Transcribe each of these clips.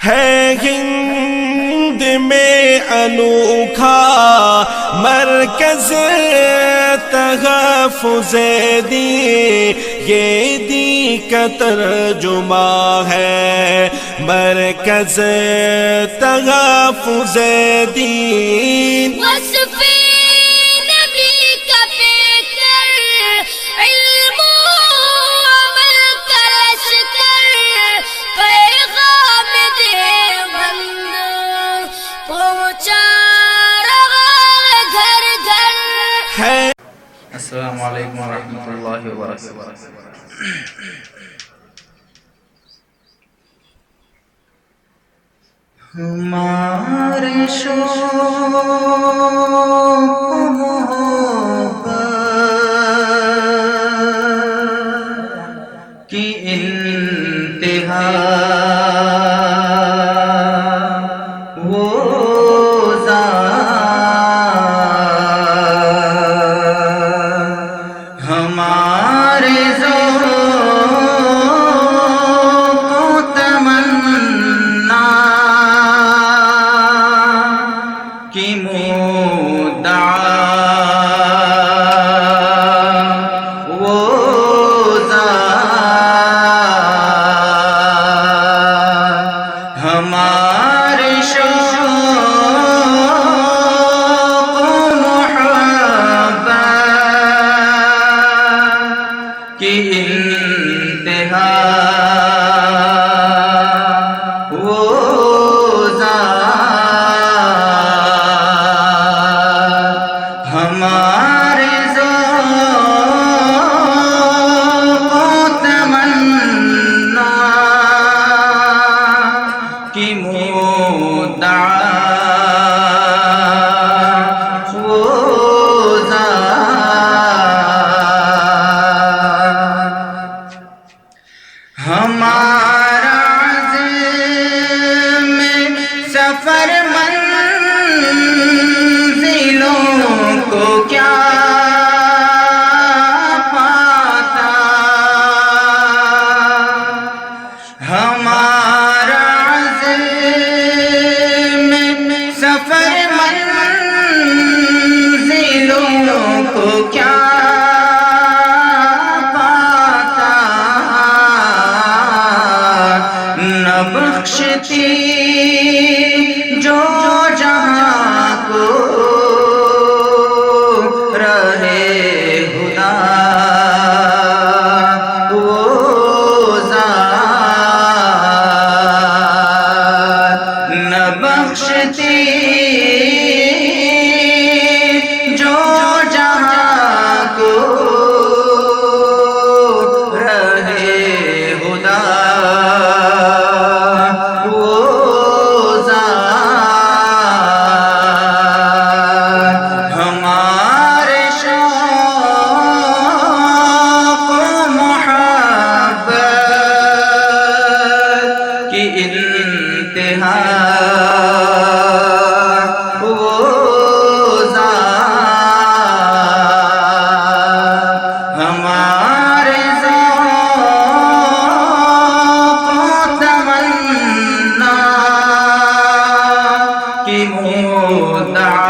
ہے ہند میں انوکھا مرکز تحفظ دین، یہ دین کا ترجمہ ہے مرکز تحفظ دین۔ وصف نبی کا پیکر، علم و عمل کا لشکر، پیغام دیوبند پہنچا رہا گھر گھر ہے۔ السلام علیکم ورحمۃ اللہ وبرکاتہ۔ ہمارے شوق محبت کی انتہا وہ ہمارے ذوق و تمنا کی مدعا وہ ہمارے شوق و محبت کی انتہا وہ ہمارے ذوق و تمنا کی مدعا وہ ہمارا عزم سفر منزلوں کو کیا پاتا، ہمارا عزم سفر منزلوں کو کیا نہ بخشتی جو جہاں کو رہے خدا وہ ذات، نہ بخشتی جو جہاں کو رہے خدا ہمارے شوق و محبت کی انتہا وہ ہمارے ذوق و تمنا کی مدعا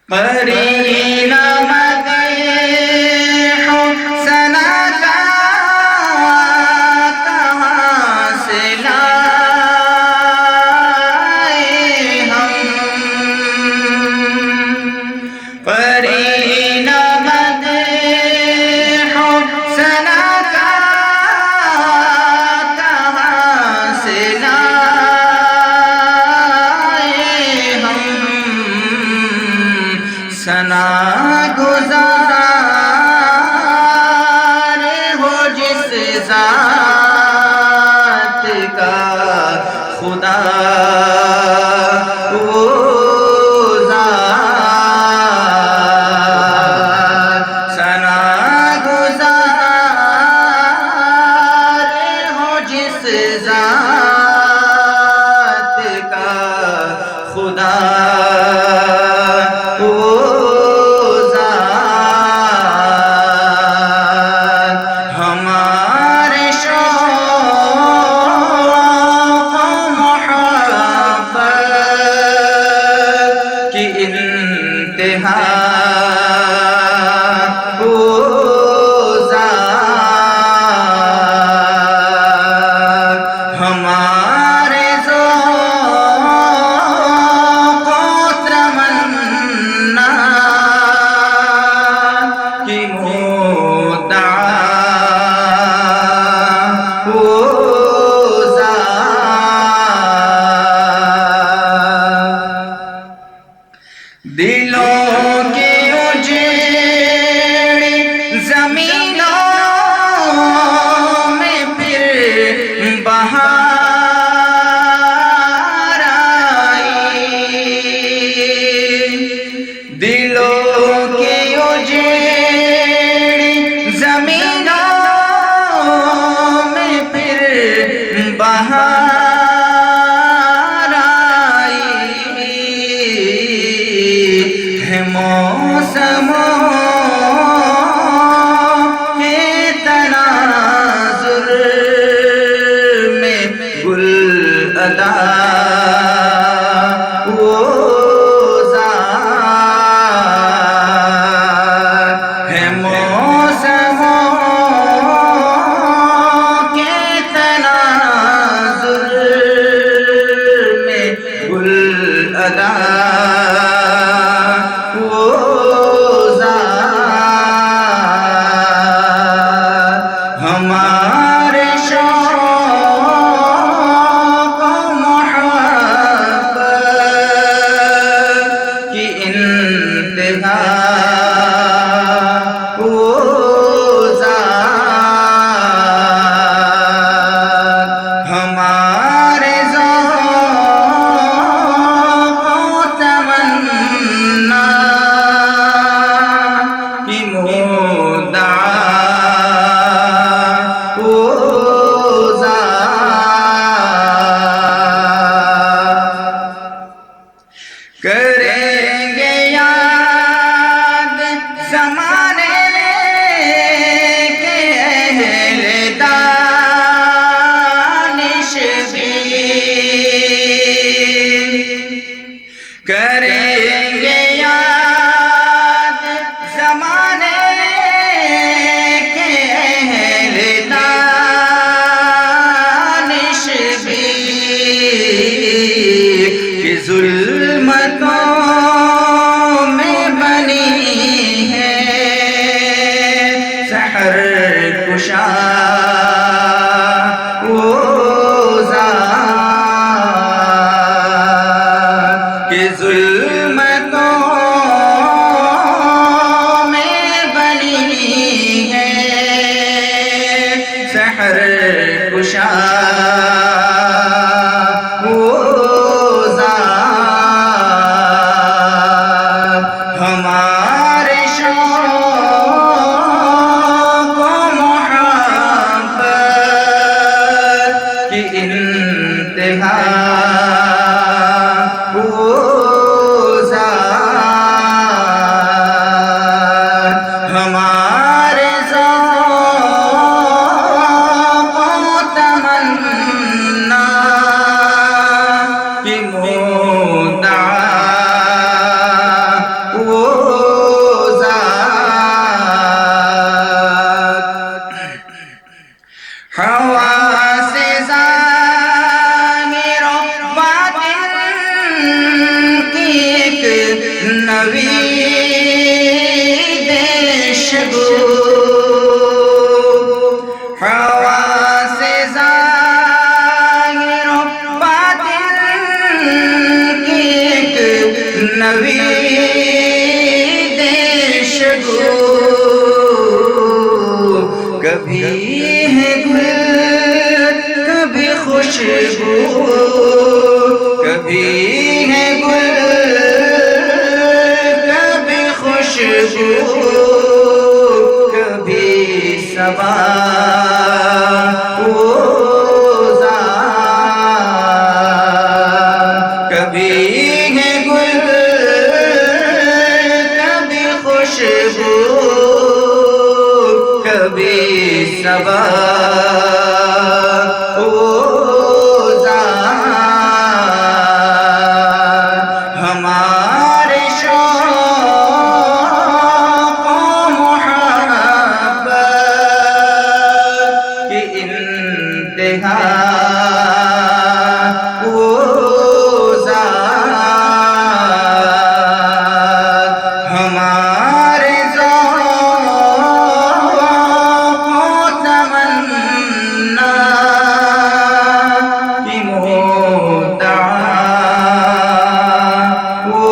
قرین مدیح ثنا کا کہاں سے لائے ہم، قرین مدیح ثنا کا کہاں سے لائے ہم، ثنا گزار ہو جس ذات کا خدا وہ ذات، ثنا گزار ہو جس ذات کا خدا وہ انتہا ہمارے ذوق و تمنا کی مدعا دلوں کی اجڑی زمینوں میں پھر بہار آئی، دلوں کی اجڑی زمینوں میں پھر بہار موسموں کے تناظر میں گل ادا ہے، موسموں کے تناظر میں گل ادا ہمارے شوق و محبت کی انتہا ہمارے ذوق و تمنا کی مدعا کریں گے یاد زمانے کے اہل دانش بھی، کریں گے یاد زمانے کے اہل دانش بھی کہ ظلمتوں میں بنی ہے سحر کشا کہ ظلمتوں میں بنی ہے سحر کشا ہمارے شوق و محبت کی انتہا ہمارے ذوق و تمنا کی مدعا حواس ظاہر و باطن کی ایک نوید شگو، حواس ظاہر و باطن کی ایک نوید شگو، کبھی ہے گل کبھی خوشبو، کبھی ہے گل کبھی خوشبو، کبھی صبا کبھی ہے گل کبھی خوشبو، کبھی صبا ہمارے شوق ہمارے ذوق و تمنا کی مدعا وہ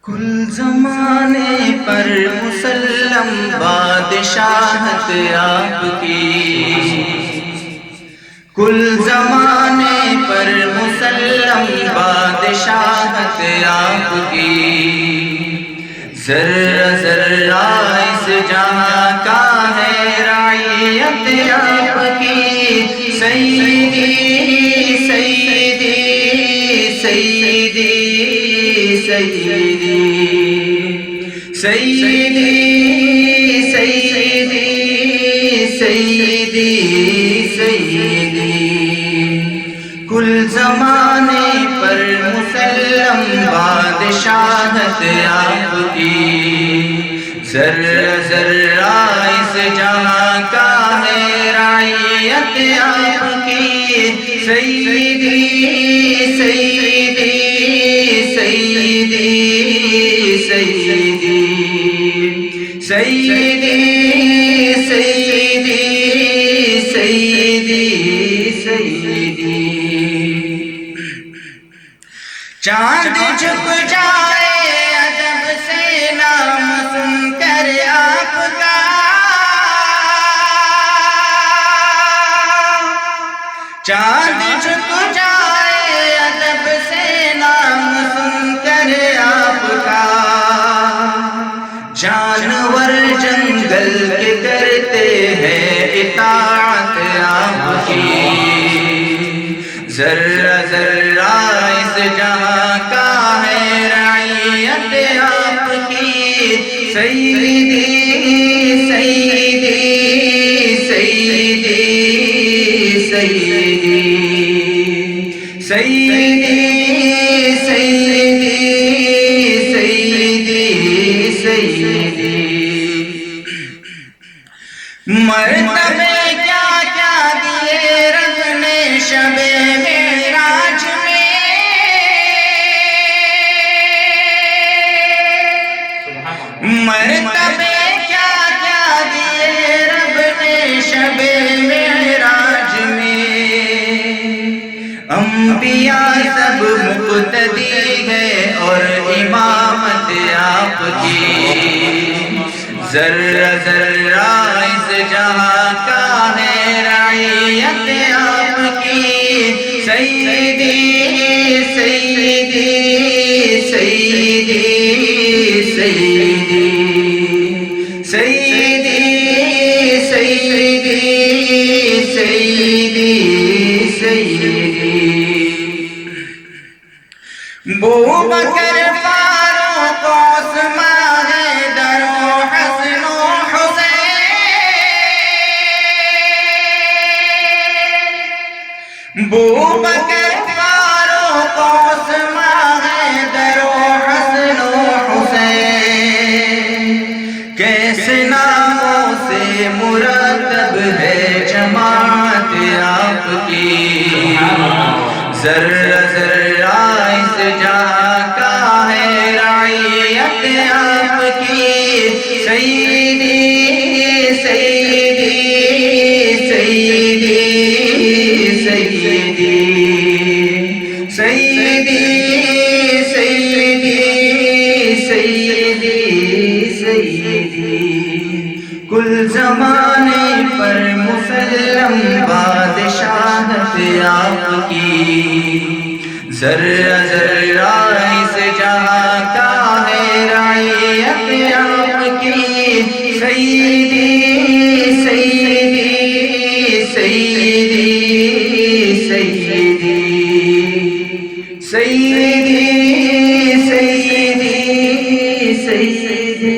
کل زمانے پر مسلم بادشاہت آپ کی، کل زمانے پر مسلم بادشاہت آپ کی، ذرہ ذرہ اس جہاں کا ہے رعیت آپ کی، سیدی سیدی سیدی سیدی سیدی سیدی سیدی سیدی کل زمانے پر مسلم بادشاہت آپ کی، ذرہ ذرہ اس جہاں کا ہے رعیت آپ کی، سیدی سیدی سیدی سیدی سیدی سیدی سیدی سیدی چاند جھک جائے ادب سے نام سن کر آپ کا، چاند جھک جائے ادب سے نام سن کر آپ کا، جانور جنگل کے کرتے ہیں اطاعت آپ کی، ذرہ ذرہ اس جہاں کا ہے رعیت آپ کی، سیدی سیدی سیدی سیدی سیدی سیدی سیدی سیدی مرتبے کیا کیا دیے رب نے شب معراج میں، مرتبے کیا کیا دیے رب نے شب معراج میں، انبیاء سب مقتدی ہے اور امامت آپ کی، ذرہ ذرہ اس جہاں کا ہے رعیت آپ کی، سیدی سیدی سیدی سیدی سیدی سیدی سیدی سیدی بوبکر فاروق عثمان حیدر و حسن و حسین، بوبکر فاروق عثمان حیدر و حسن و حسین، کیسے ناموں سے مرتب ہے جماعت آپ کی، ذرہ ذرہ اس جہاں کا ہے رعیت آپ کی، سیدی سیدی سیدی سیدی سیدی سیدی سیدی سیدی کل زمانے پر مسلم بادشاہت آپ کی، ذرہ ذرہ اس جہاں کا ہے رعیت آپ کی، سیدی سیدی سیدی سیدی سیدی سیدی سیدی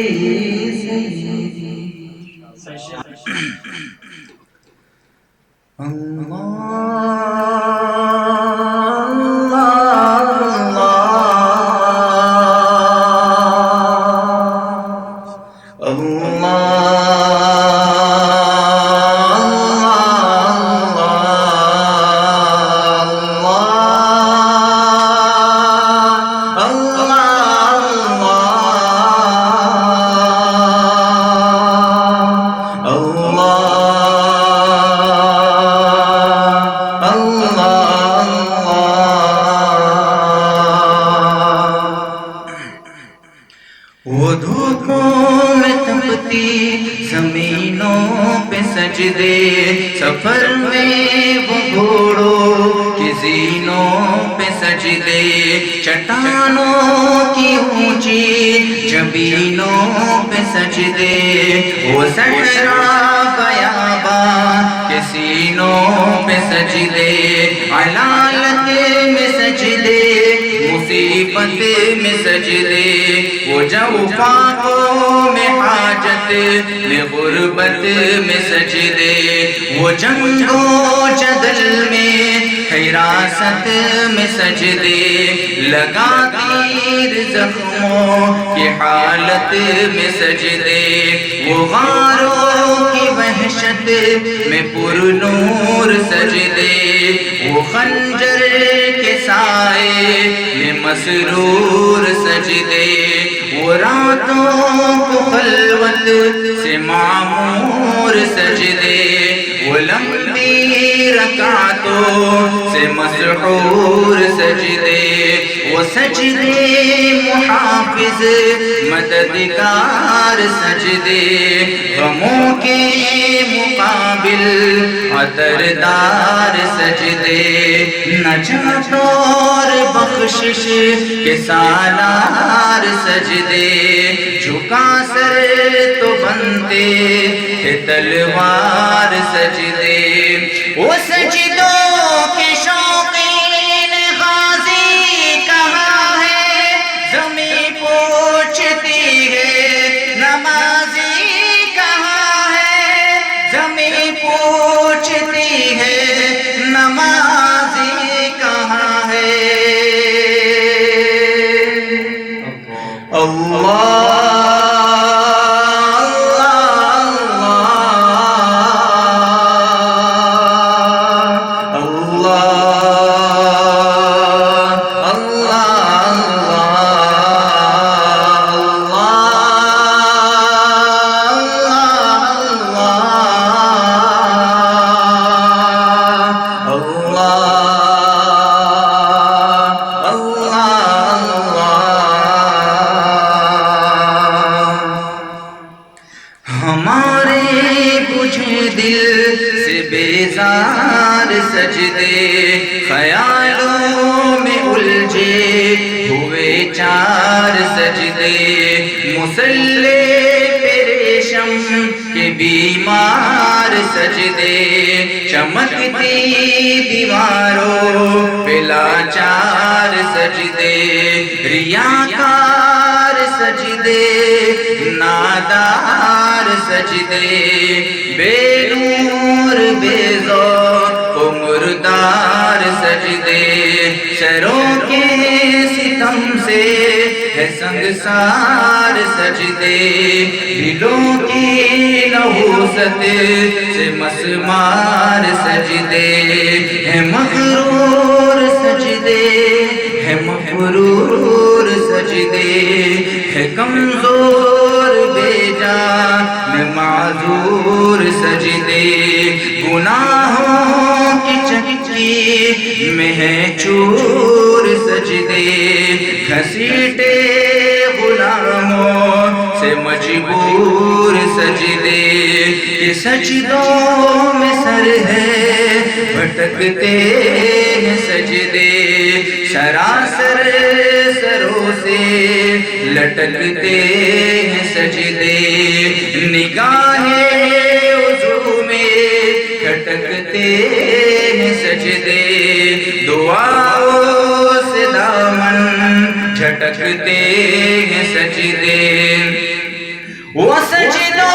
پہ سجدے چٹانوں کی اونچی جبینوں پہ سجدے وہ صحرا بیاباں کے سینوں پہ سجدے علالت میں سجدے مصیبت میں سجدے وہ جوفاقوں میں حاجت میں غربت میں سجدے وہ جنگ و جدل میں حراست میں سجدے لگا تیر زخموں کی حالت میں سجدے وہ غاروں کی وحشت میں پر نور سجدے وہ خنجر کے سائے میں مسرور سجدے وہ راتوں کو خلوت سے معمور سجدے وہ لمبی رکعتوں سے مسحور سجدے وہ سجدے محافظ مددگار سجدے غموں کے مقابل عطردار سجدے نجات اور بخشش کے سالار سجدے جھکا سر تو بنتے تھے تلوار سجدے وہ سجدوں کے شوقین غازی کہاں ہے زمیں پوچھتی ہے نمازی کہاں ہے زمیں پوچھتی ہے نمازی کہاں ہے اللہ بیزار سجدے خیالوں میں الجھے ہوئے چار سجدے مصلی پہ ریشم کے بیمار سجدے چمکتی دیواروں پہ لاچار سجدے ریاکار سجدے نادار سجدے بے نور بے ذوق و مردار سجدے شروں کے ستم سے ہے سنگسار سجدے دلوں کی نحوست سے مسمار سجدے ہے مغرور سجدے ہے مغرور سجدے ہے کمزور بے جان معذور سجدے گناہوں کی چکی میں ہے چور سجدے گھسیٹے غلاموں سے مجبور سجدے کہ سجدوں میں سر ہے بھٹکتے ہیں سجدے سراسر سروں سے لٹکتے ہیں سجدے نگاہیں وضو میں کھٹکتے ہیں سجدے دعاؤں سے دامن جھٹکتے ہیں سجدے وہ سجدوں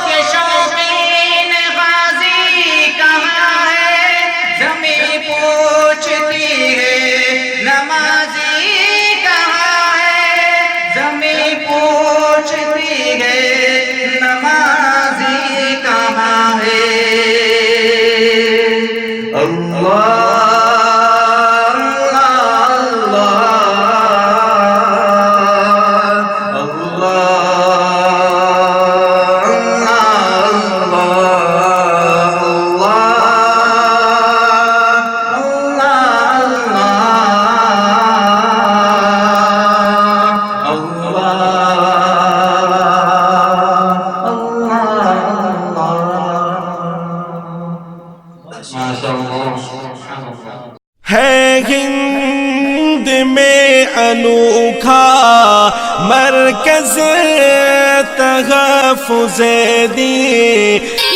کے شوقین غازی کہاں ہے زمیں پوچھتی ہے نمازی کہاں ہے زمیں پوچھتی ہے نمازی کہاں ہے اللہ اللہ اللہ میں انوکھا مرکز تحفظ دین